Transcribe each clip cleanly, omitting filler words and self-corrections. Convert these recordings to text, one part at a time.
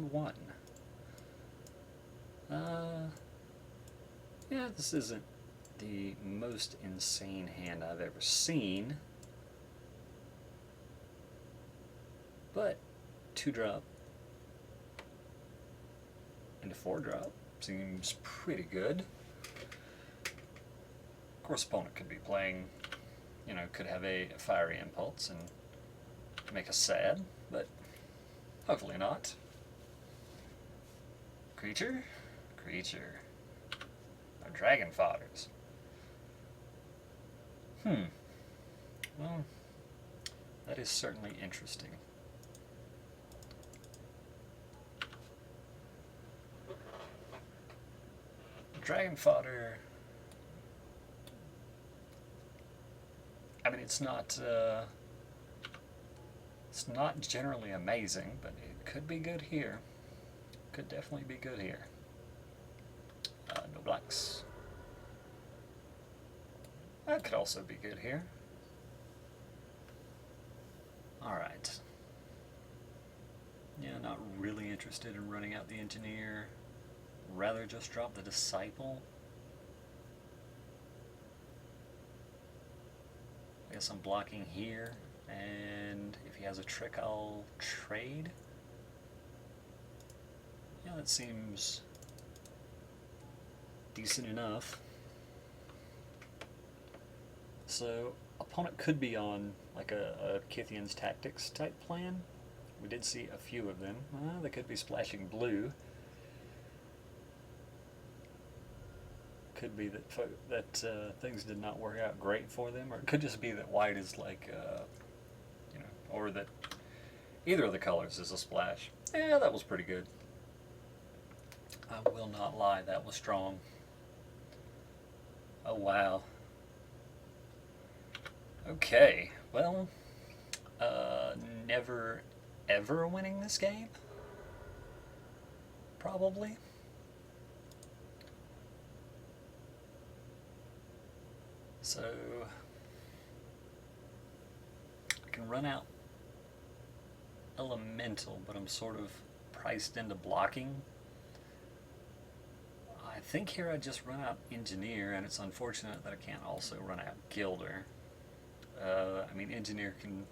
round one. Yeah, this isn't the most insane hand I've ever seen, but 2-drop into 4-drop seems pretty good. Of course, opponent could be playing, you know, could have a fiery impulse and make us sad, but hopefully not. Creature? Creature. No dragon fodders. Well, that is certainly interesting. Dragon fodder. I mean, it's not generally amazing, but it could be good here. Could definitely be good here. No blacks. That could also be good here. Alright. Yeah, not really interested in running out the engineer. Rather just drop the disciple. I guess I'm blocking here, and if he has a trick, I'll trade. Yeah, that seems decent enough. So, opponent could be on like a Kithian's Tactics type plan. We did see a few of them. They could be splashing blue. Could be that things did not work out great for them, or it could just be that white is like, you know, or that either of the colors is a splash. Yeah, that was pretty good. I will not lie, that was strong. Oh wow. Okay, well, never ever winning this game? Probably. So, I can run out Elemental, but I'm sort of priced into blocking. I think here I just run out Engineer, and it's unfortunate that I can't also run out Gilder. I mean, Engineer can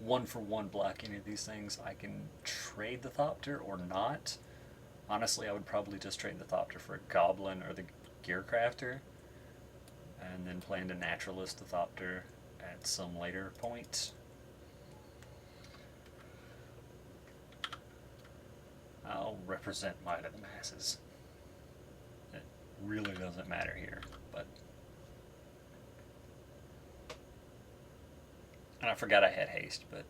1-for-1 block any of these things. I can trade the Thopter or not. Honestly, I would probably just trade the Thopter for a Goblin or the Gearcrafter, and then plan to Naturalist the Thopter at some later point. I'll represent Might of the Masses. It really doesn't matter here, but... And I forgot I had haste, but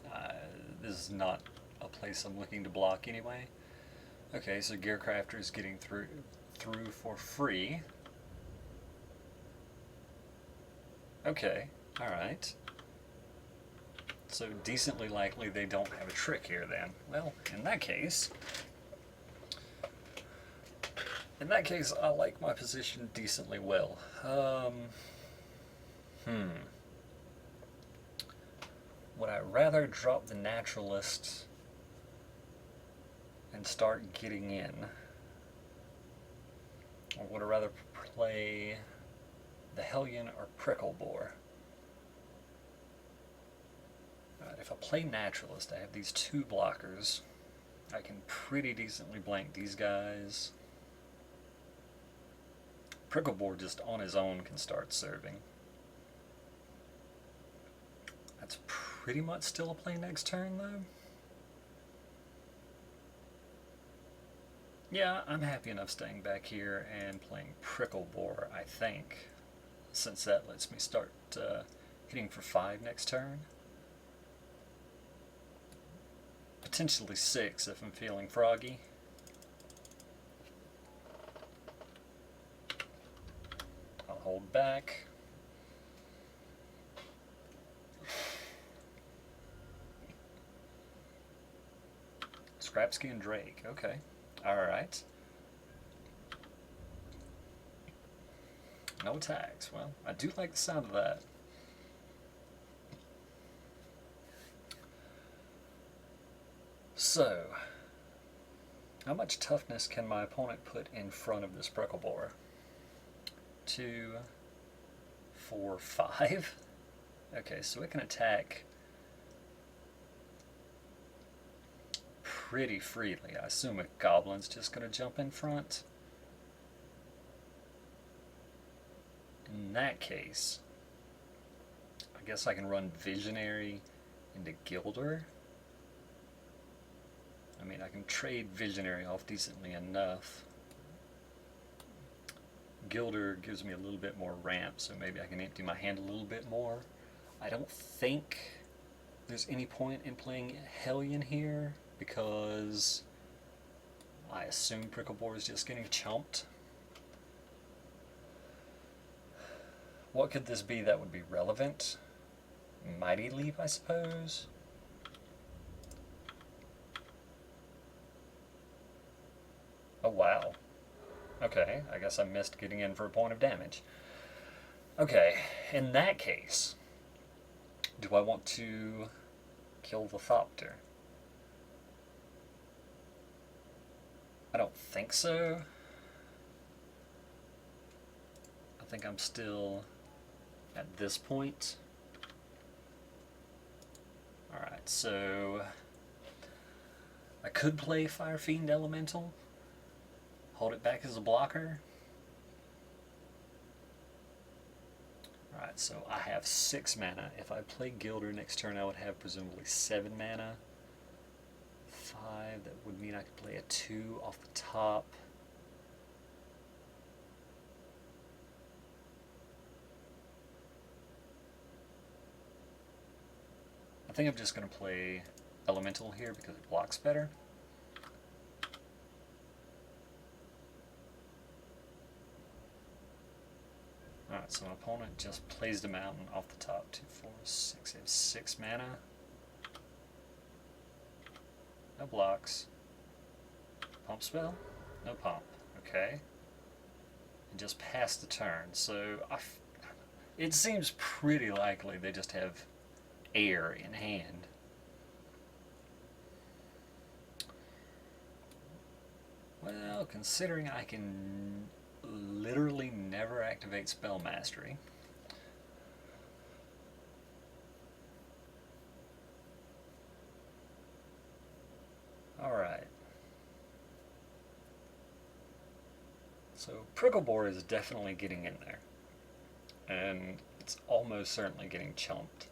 this is not a place I'm looking to block anyway. Okay, so Gearcrafter is getting through for free. Okay, alright. So decently likely they don't have a trick here then. Well, in that case, I like my position decently well. Would I rather drop the Naturalist and start getting in? Or would I rather play the Hellion or Pricklebore? Alright, if I play Naturalist, I have these two blockers. I can pretty decently blank these guys. Pricklebore just on his own can start serving. That's pretty much still a play next turn, though. Yeah, I'm happy enough staying back here and playing Pricklebore, I think, since that lets me start hitting for 5 next turn. Potentially 6 if I'm feeling froggy. I'll hold back. Scrapsky and Drake, okay. Alright. No attacks. Well, I do like the sound of that. So, How much toughness can my opponent put in front of this Bricklebore? 2, 4, 5. Okay, so it can attack pretty freely. I assume a Goblin's just going to jump in front. In that case, I guess I can run Visionary into Gilder. I mean, I can trade Visionary off decently enough. Gilder gives me a little bit more ramp, so maybe I can empty my hand a little bit more. I don't think there's any point in playing Hellion here, because I assume Bricklebore is just getting chumped. What could this be that would be relevant? Mighty Leap, I suppose? Oh, wow. Okay, I guess I missed getting in for a point of damage. Okay, in that case, do I want to kill the Thopter? I don't think so. I think I'm still at this point. Alright, so I could play Fire Fiend Elemental, hold it back as a blocker. Alright, so I have 6 mana. If I play Gilder next turn, I would have presumably 7 mana. 5, that would mean I could play a 2 off the top. I think I'm just going to play Elemental here because it blocks better. Alright, so my opponent just plays the mountain off the top. 2, 4, 6. They have 6 mana. No blocks. Pump spell? No pump. Okay. And just pass the turn. So it seems pretty likely they just have air in hand. Well, considering I can literally never activate Spell Mastery, alright. So Bricklebore is definitely getting in there. And it's almost certainly getting chumped.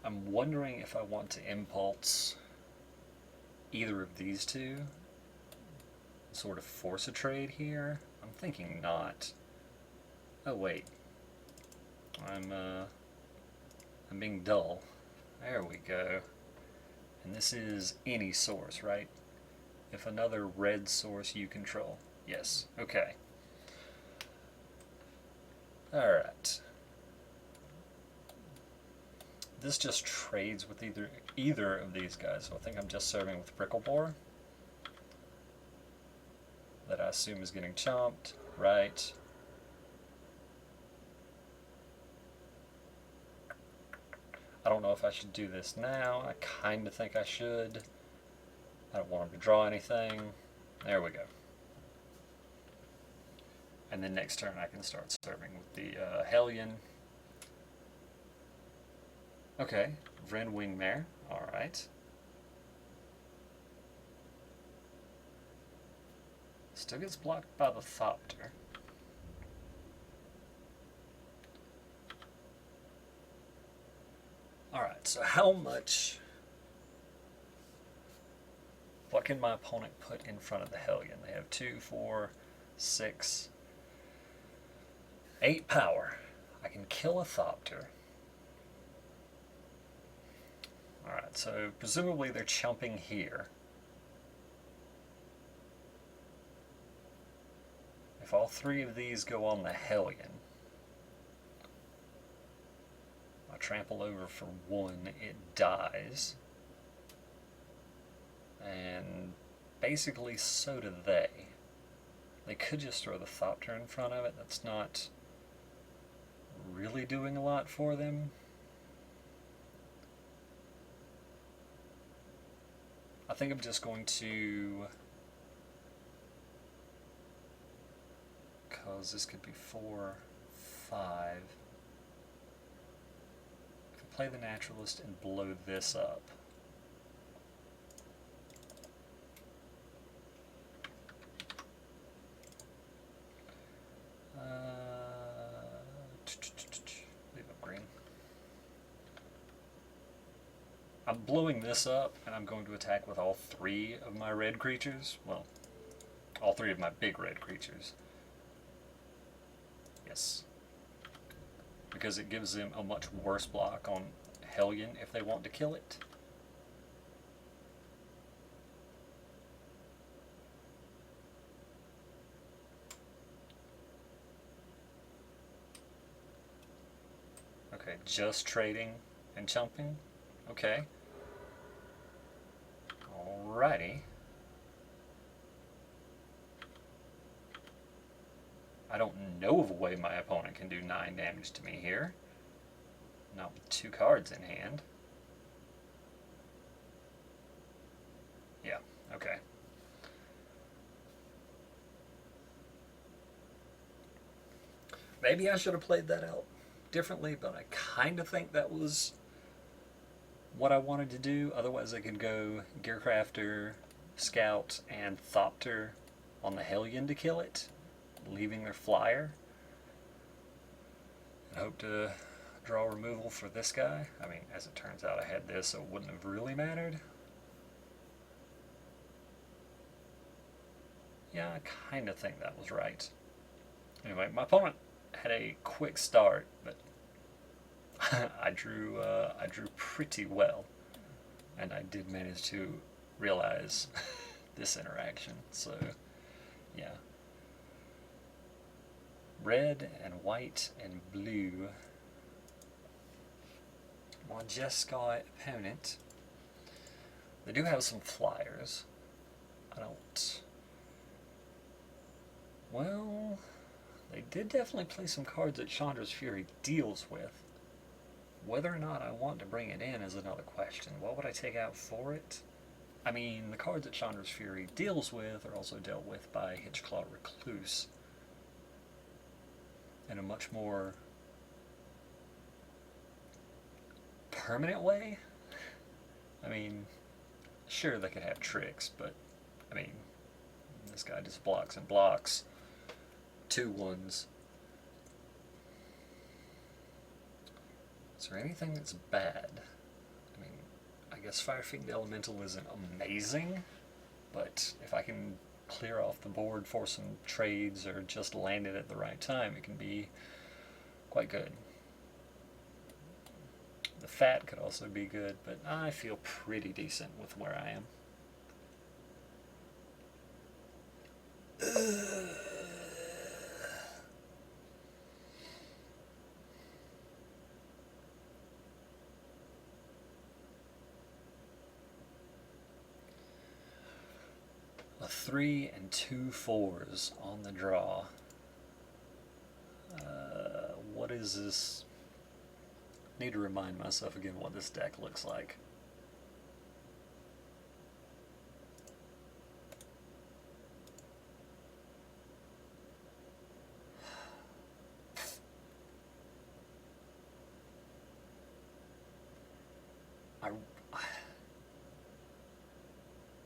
I'm wondering if I want to impulse either of these two, sort of force a trade here. I'm thinking not. Oh wait, I'm being dull. There we go. And this is any source, right? If another red source you control. Yes, okay. Alright. This just trades with either of these guys, so I think I'm just serving with Bricklebore. That I assume is getting chomped, right? I don't know if I should do this now. I kind of think I should. I don't want him to draw anything. There we go. And then next turn I can start serving with the Hellion. Okay, Vren Wingmare, alright. Still gets blocked by the Thopter. Alright, so how much... What can my opponent put in front of the Hellion? They have 2, 4, 6, 8 power. I can kill a Thopter. Alright, so presumably they're chumping here. If all 3 of these go on the Hellion, I trample over for 1, it dies. And basically so do they. They could just throw the Thopter in front of it. That's not really doing a lot for them. I think I'm just going to, because this could be 4, 5. I can play the Naturalist and blow this up. Leave up green. I'm blowing this up, and I'm going to attack with all 3 of my red creatures. Well, all 3 of my big red creatures. Yes. Because it gives them a much worse block on Hellion if they want to kill it. Okay, just trading and chumping. Okay. Alrighty. I don't know of a way my opponent can do 9 damage to me here. Not with 2 cards in hand. Yeah, okay. Maybe I should have played that out differently, but I kind of think that was what I wanted to do. Otherwise I could go Gearcrafter, Scout, and Thopter on the Hellion to kill it, leaving their flyer. And hope to draw removal for this guy. I mean, as it turns out I had this, so it wouldn't have really mattered. Yeah, I kind of think that was right. Anyway, my opponent had a quick start, but I drew pretty well, and I did manage to realize this interaction. So, yeah, red and white and blue. My Jeskai opponent. They do have some flyers. I don't. Well, they did definitely play some cards that Chandra's Fury deals with. Whether or not I want to bring it in is another question. What would I take out for it? I mean, the cards that Chandra's Fury deals with are also dealt with by Hitchclaw Recluse in a much more permanent way. I mean, sure, they could have tricks, but, I mean, this guy just blocks and blocks. 2/1s. Is there anything that's bad? I mean, I guess Firefiend Elemental isn't amazing, but if I can clear off the board for some trades or just land it at the right time, it can be quite good. The fat could also be good, but I feel pretty decent with where I am. A 3 and 2 4s on the draw. What is this? Need to remind myself again what this deck looks like.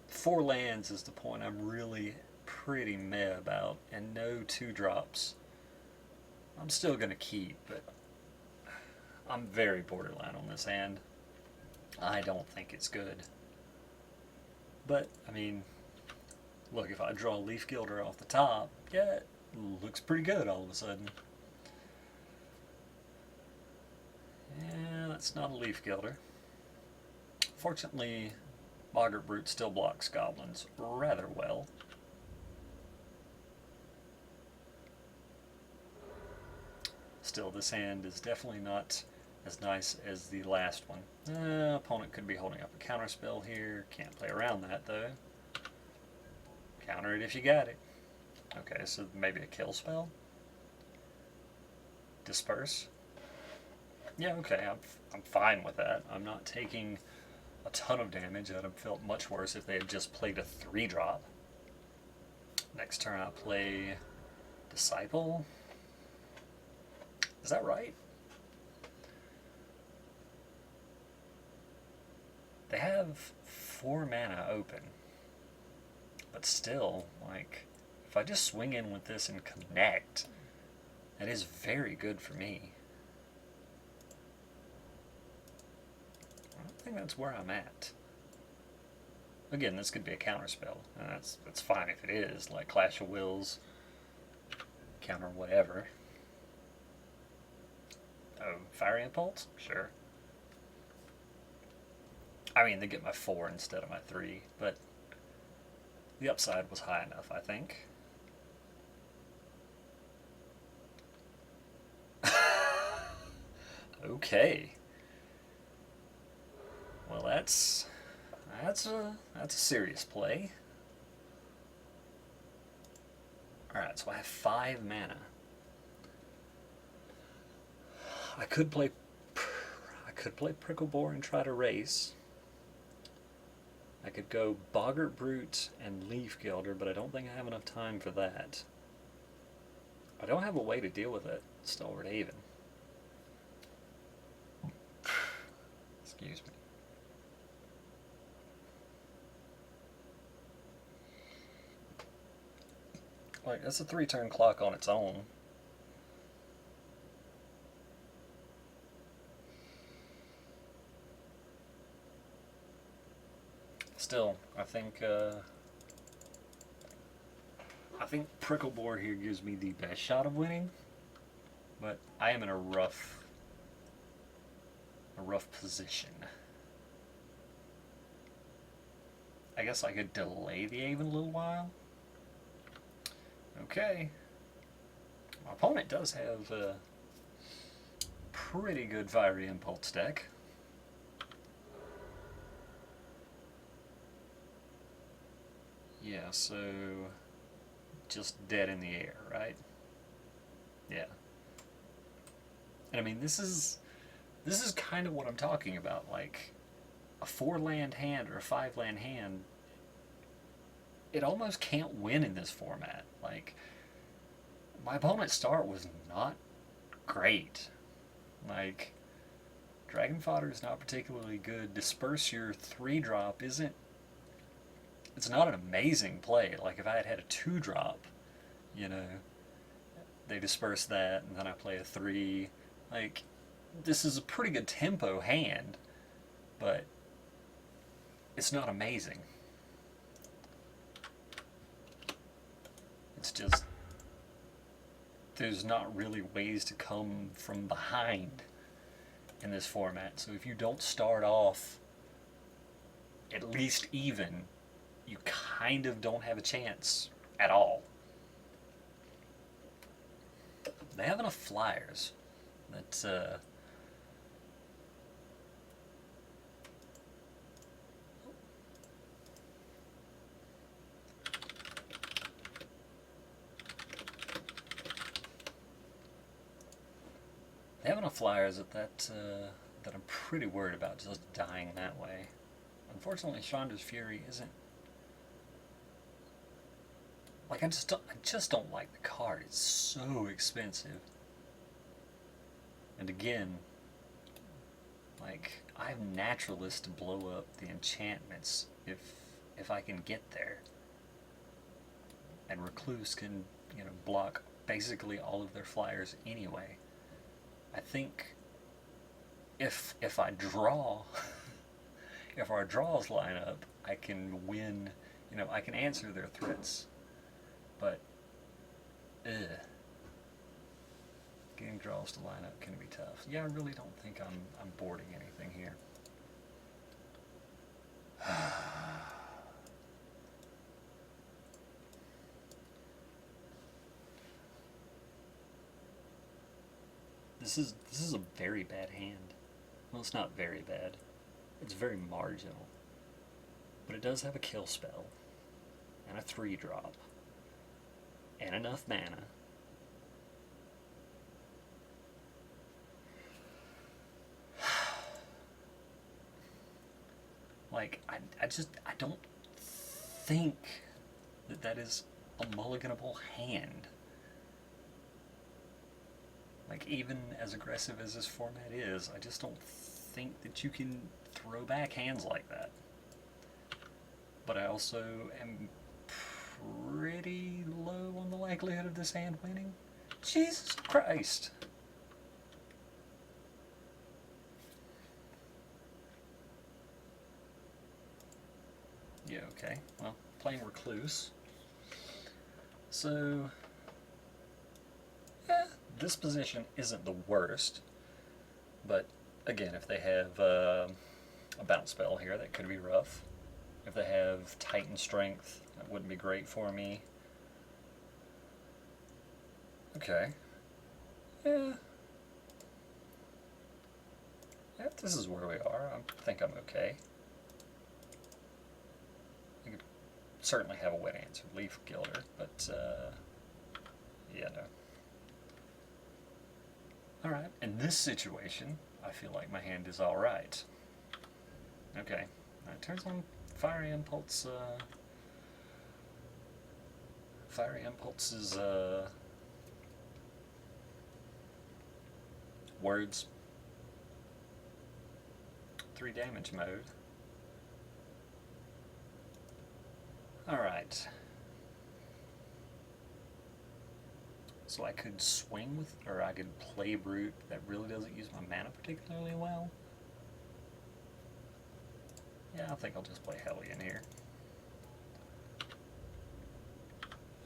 Four lands is the point I'm really pretty meh about, and no 2-drops. I'm still going to keep, but I'm very borderline on this hand. I don't think it's good. But, I mean, look, if I draw a Leaf Gilder off the top, yeah, it looks pretty good all of a sudden. Yeah, that's not a Leaf Gilder. Fortunately, Boggart Brute still blocks goblins rather well. Still, this hand is definitely not as nice as the last one. Opponent could be holding up a counterspell here. Can't play around that, though. Counter it if you got it. Okay, so maybe a kill spell? Disperse? Yeah, okay, I'm fine with that. I'm not taking a ton of damage. It would have felt much worse if they had just played a 3-drop. Next turn I play Disciple. Is that right? They have 4 mana open. But still, like, if I just swing in with this and connect, that is very good for me. I don't think that's where I'm at. Again, this could be a counterspell, and that's fine if it is, like Clash of Wills, counter whatever. Oh, Fiery Impulse? Sure. I mean, they get my 4 instead of my 3, but the upside was high enough, I think. Okay. Well, that's a serious play. All right, so I have 5 mana. I could play Prickle Boar and try to race. I could go Boggart Brute and Leaf Gilder, but I don't think I have enough time for that. I don't have a way to deal with it, Stalwart Haven. Excuse me. Like, that's a 3-turn clock on its own. Still, I think Prickle Boar here gives me the best shot of winning, but I am in a rough position. I guess I could delay the Haven a little while. Okay. My opponent does have a pretty good Fiery Impulse deck. Yeah, so just dead in the air, right? Yeah. And I mean, this is kind of what I'm talking about. Like, a 4-land hand or a 5-land hand, it almost can't win in this format. Like, my opponent's start was not great. Like, Dragon Fodder is not particularly good. Disperse Your 3-drop isn't... It's not an amazing play. Like, if I had had a 2-drop, you know, they disperse that, and then I play a 3. Like, this is a pretty good tempo hand, but it's not amazing. It's just, there's not really ways to come from behind in this format. So if you don't start off at least even, you kind of don't have a chance at all. They have enough flyers that they have enough flyers that I'm pretty worried about just dying that way. Unfortunately, Chandra's Fury isn't. Like, I just don't like the card. It's so expensive. And again, like, I have Naturalist to blow up the enchantments if I can get there. And Recluse can, you know, block basically all of their flyers anyway. I think if I draw, if our draws line up, I can win. You know, I can answer their threats. But, getting draws to line up can be tough. Yeah, I really don't think I'm boarding anything here. This is a very bad hand. Well, it's not very bad. It's very marginal. But it does have a kill spell and a 3-drop. And enough mana. Like, I don't think that that is a mulliganable hand. Like, even as aggressive as this format is, I just don't think that you can throw back hands like that. But I also am pretty low on the likelihood of this hand winning. Jesus Christ! Yeah, okay. Well, playing Recluse. So, yeah, this position isn't the worst. But, again, if they have a bounce spell here, that could be rough. If they have Titan Strength, that wouldn't be great for me. Okay. Yeah. Yeah, this is where we are. I think I'm okay. I could certainly have a wet answer, Leaf Gilder, but, yeah, no. Alright, in this situation, I feel like my hand is alright. Okay, it turns on Fiery Impulse, Fiery Impulse is, words. 3 damage mode. Alright. So I could swing with, or I could play Brute. That really doesn't use my mana particularly well. Yeah, I think I'll just play Hellion here.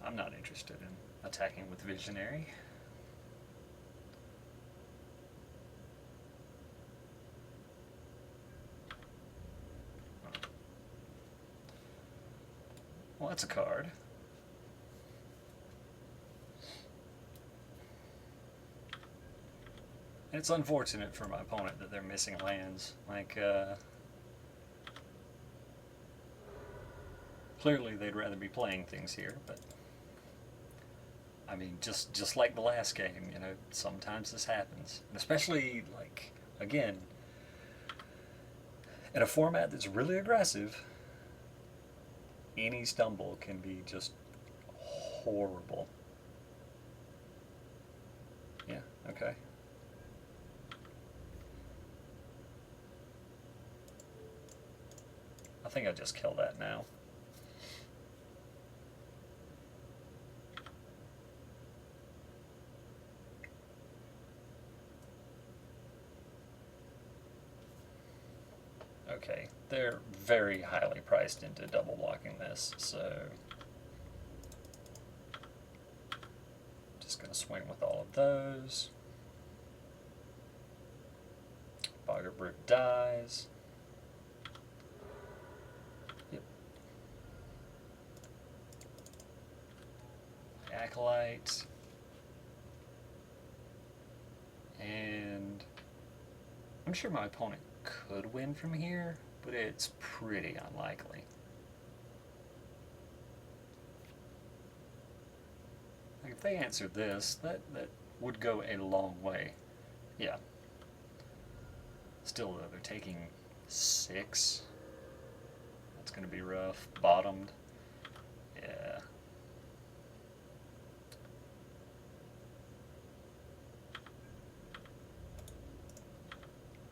I'm not interested in attacking with Visionary. Well, that's a card. It's unfortunate for my opponent that they're missing lands. Like, clearly they'd rather be playing things here, but I mean, just like the last game, you know, sometimes this happens. And especially, like, again, in a format that's really aggressive, any stumble can be just horrible. Yeah, okay. I think I just kill that now. Okay, they're very highly priced into double blocking this, so just gonna swing with all of those. Bogger Brute dies. Yep. Acolyte. And I'm sure my opponent could win from here, but it's pretty unlikely. Like, if they answered this, that would go a long way. Yeah. Still, though, they're taking 6. That's going to be rough. Bottomed. Yeah.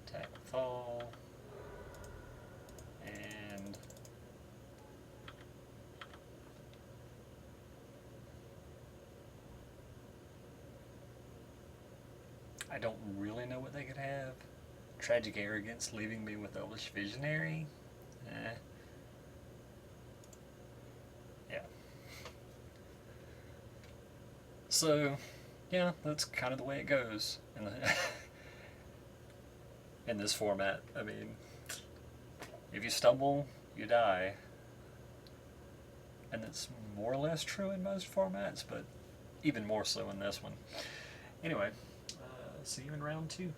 Attack with all. And I don't really know what they could have. Tragic Arrogance leaving me with Elvish Visionary? Yeah. So, yeah, that's kind of the way it goes in, the in this format. I mean, if you stumble, you die. And that's more or less true in most formats, but even more so in this one. Anyway, see you in round 2.